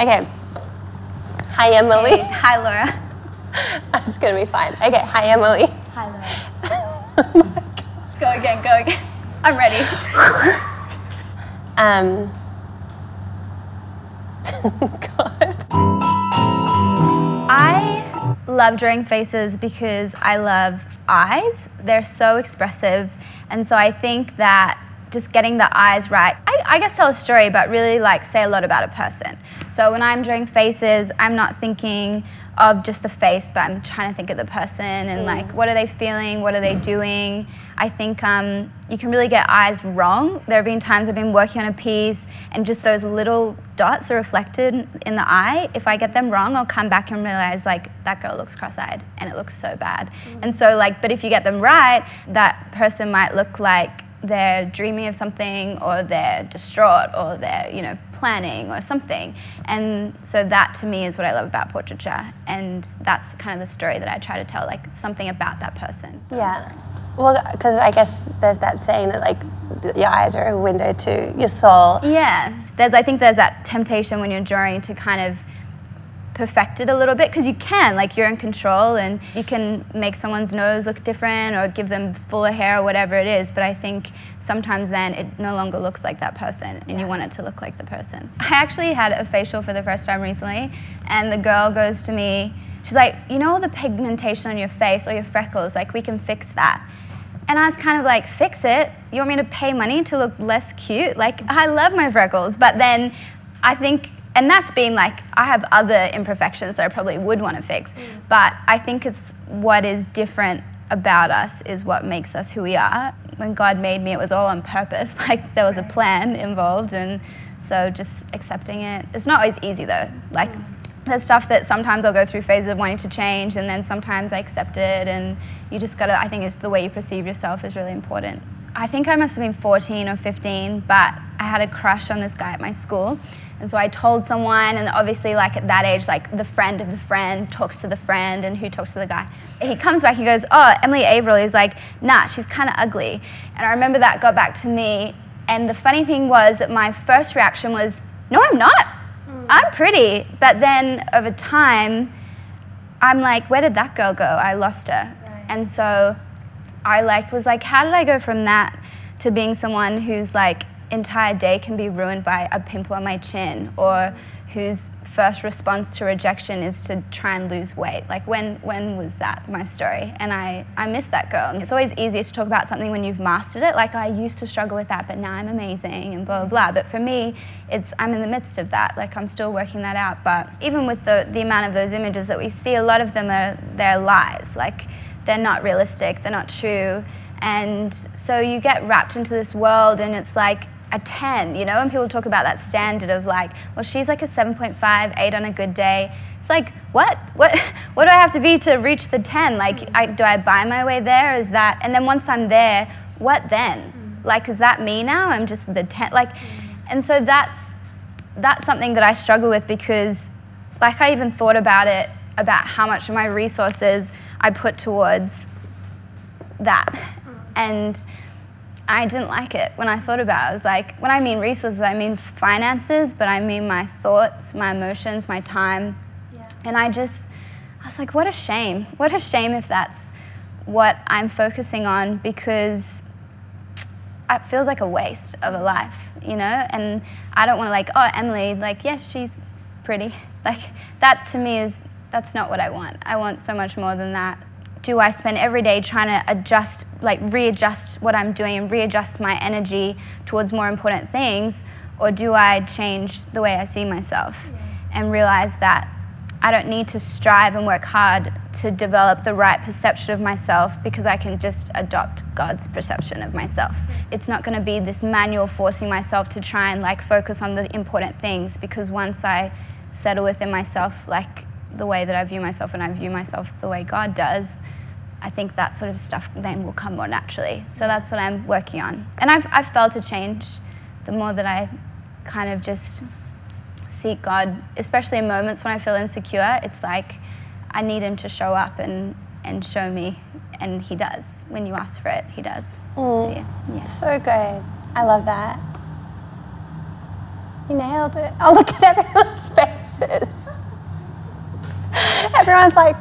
Okay. Hi, Emily. Hey. Hi, Laura. That's going to be fine. Okay. Hi, Emily. Hi, Laura. Go again. I'm ready. God. I love drawing faces because I love eyes. They're so expressive, and so I think that just getting the eyes right, I guess tell a story, but really like say a lot about a person. So when I'm drawing faces, I'm not thinking of just the face, but I'm trying to think of the person and like, what are they feeling? What are they doing? I think you can really get eyes wrong. There have been times I've been working on a piece and just those little dots are reflected in the eye. If I get them wrong, I'll come back and realize like, that girl looks cross-eyed and it looks so bad. And so like, but if you get them right, that person might look like they're dreaming of something, or they're distraught, or they're, you know, planning or something. And so that to me is what I love about portraiture, and that's kind of the story that I try to tell, like something about that person. Yeah. Well, because I guess there's that saying that like your eyes are a window to your soul. Yeah. I think there's that temptation when you're drawing to kind of perfect it a little bit, because you can, like you're in control and you can make someone's nose look different or give them fuller hair or whatever it is, but I think sometimes then it no longer looks like that person and you want it to look like the person. I actually had a facial for the first time recently, and the girl goes to me, she's like, you know all the pigmentation on your face or your freckles, like we can fix that. And I was kind of like, fix it? You want me to pay money to look less cute? Like, I love my freckles, but then I think, and that's been like, I have other imperfections that I probably would want to fix, but I think it's what is different about us is what makes us who we are. When God made me, it was all on purpose, like there was a plan involved, and so just accepting it. It's not always easy though, like there's stuff that sometimes I'll go through phases of wanting to change, and then sometimes I accept it, and you just gotta, I think it's the way you perceive yourself is really important. I think I must have been 14 or 15, but I had a crush on this guy at my school. And so I told someone, and obviously like at that age, like the friend of the friend talks to the friend, and who talks to the guy. He comes back, he goes, oh, Emily Averill. He's like, nah, she's kind of ugly. And I remember that got back to me, and the funny thing was that my first reaction was, no, I'm not. I'm pretty. But then over time, I'm like, where did that girl go? I lost her. Right. And so I was like, how did I go from that to being someone whose like entire day can be ruined by a pimple on my chin, or whose first response to rejection is to try and lose weight? Like when was that my story? And I miss that girl. And it's always easier to talk about something when you've mastered it. Like I used to struggle with that, but now I'm amazing and blah, blah, blah. But for me, I'm in the midst of that. Like I'm still working that out. But even with the amount of those images that we see, a lot of them they're lies. Like they're not realistic, they're not true. And so you get wrapped into this world, and it's like a 10, you know, and people talk about that standard of like, well, she's like a 7.5, 8 on a good day. It's like, what do I have to be to reach the 10? Like, do I buy my way there? Is that, and then once I'm there, what then? Like, is that me now? I'm just the 10, like, and so that's something that I struggle with, because like I even thought about it, about how much of my resources I put towards that. And I didn't like it when I thought about it. I was like, when I mean resources, I mean finances, but I mean my thoughts, my emotions, my time. Yeah. And I was like, what a shame. What a shame if that's what I'm focusing on, because it feels like a waste of a life, you know? And I don't want to like, oh, Emily, like, yes, she's pretty. Like, that to me that's not what I want. I want so much more than that. Do I spend every day trying to adjust, like readjust what I'm doing and readjust my energy towards more important things, or do I change the way I see myself and realize that I don't need to strive and work hard to develop the right perception of myself, because I can just adopt God's perception of myself. It's not going to be this manual forcing myself to try and like focus on the important things, because once I settle within myself, like the way that I view myself, and I view myself the way God does, I think that sort of stuff then will come more naturally. So that's what I'm working on. And I've felt a change the more that I kind of just seek God, especially in moments when I feel insecure. It's like I need him to show up and show me, and he does. When you ask for it, he does. So, yeah. So good. I love that. You nailed it. Oh, look at everyone's face. everyone's like,